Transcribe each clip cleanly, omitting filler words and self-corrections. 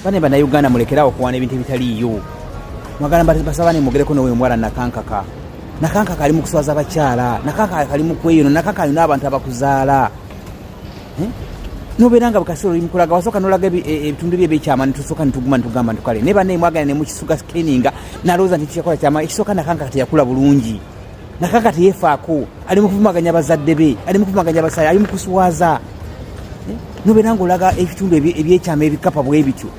bane bana Uganda mulekerawo kuwana ebintu bitaliyo mwagala basabane mugereko nowe mwala Nakankaka Nakankaka ali mu kuswaza abakyala Nakankaka ali mu kweyo Nakankaka alina abantu abakuzaala noberanga bukasoro imukulaga wasoka nolaga ebitundu bye bekyama nitusoka nituguma nitugamba ntukale ne bane mwagala ne mukisuka scanninga naloza nti kyakola kyama ekisoka Nakankaka teyakula bulungi Nakankaka teyefaako ali mu kuvumaganya bazadde be ali mu kuvumaganya basaya ali mu kuswaza noberanga olaga ebitundu ebyekyama ebikapa bwe bityo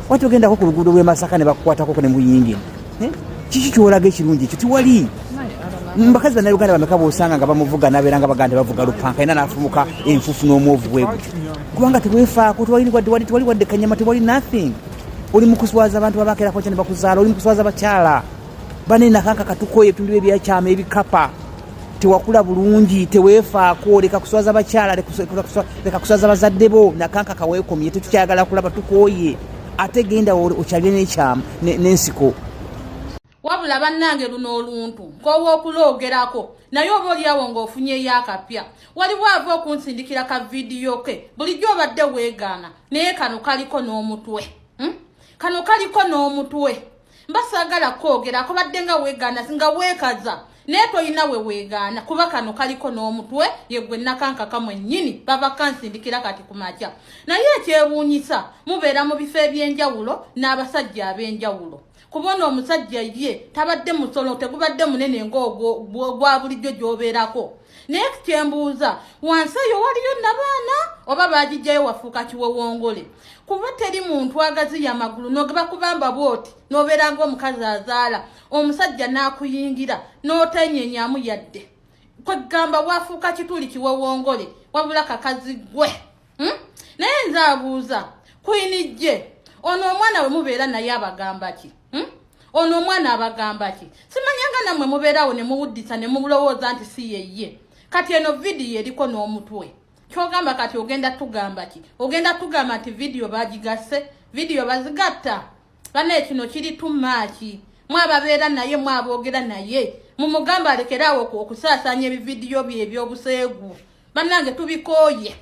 wati ogenda ko ku luguudo lw'e Masaka ne bakukwatako ne muyingi kiki kyolaga ekirungi ekyo tiwali mbakazi bana Uganda bameka bosanga nga bamuvuga naberanga baganda bavuga lupanka ina nafumuka enfufu n'omwovu bwe kubanga tewefaako tewali wadde kanyama tewali nothing oli mu kuswaza abantu babakerako cyane bakuzaala oli mu kuswaza bakyala bane Nakankaka tukoye ebitundu ebyekyama ebikapa tewakula bulungi tewefaako leka kuswaza bakyala leka kuswaza bazadde bo Nakankaka weekomye tetukyagala kulaba tukoye ate genda okyalire n'ekyama n'ensiko wabula bannange luno oluntu kowo okuloogerako naye oba oliawo ng'ofunye yakapya waliwo ava okunsindikira ka vidiyo ke bulijjo obadde weegaana naye kano kaliko n'omutwe kano kaliko n'omutwe mbasaagala kwogerako badde nga weegaana nga weekaza naye toyina we weegaana kuba kano kaliko n'omutwe yegwe Nakankaka mwennyini baba kansindikira kati ku makya naye ekyewuunyisa mubeera mu bifo eby'enjawulo n'abasajja ab'enjawulo kubona omusajja ye tabadde musolo tegubadde munene ng'ogwo gwa bulijjo gy'obeerako naye kyembuuza wansi eyo waliyo nabaana oba baagijjayo wafuuka kiwewongole kuba teri muntu agaziya amagulu n'ogeba kubamba bwoti n'obeera ng'omukazi azaala omusajja n'akuyingira n'otenyenyamu yadde kwegamba wafuuka kituli kiwewongole wabula kakazi gwe naye nze abuuza kuyinijje ono omwana we mubeera naye abagamba ki ono omwana abagamba ki simanyanga nammwe mubeerawo ne muwuddisa ne mulowooza nti si yeye kati eno vidiyo eriko n'omutwe kyogamba kati ogenda tugamba ki ogenda tugamba nti vidiyo bagigase vidiyo bazigatta bane kino kiri tumaaki mwababeera naye mwaboogera naye mumugamba alekeraawo okusaasaanya ebividiyo bye ebyobuseegu bannange tubikooye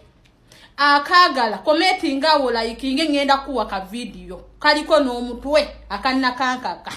akaagala kometi ngaawo layikinge ngenda kuwa ka vidiyo kaliko n'omutwe aka Nakankaka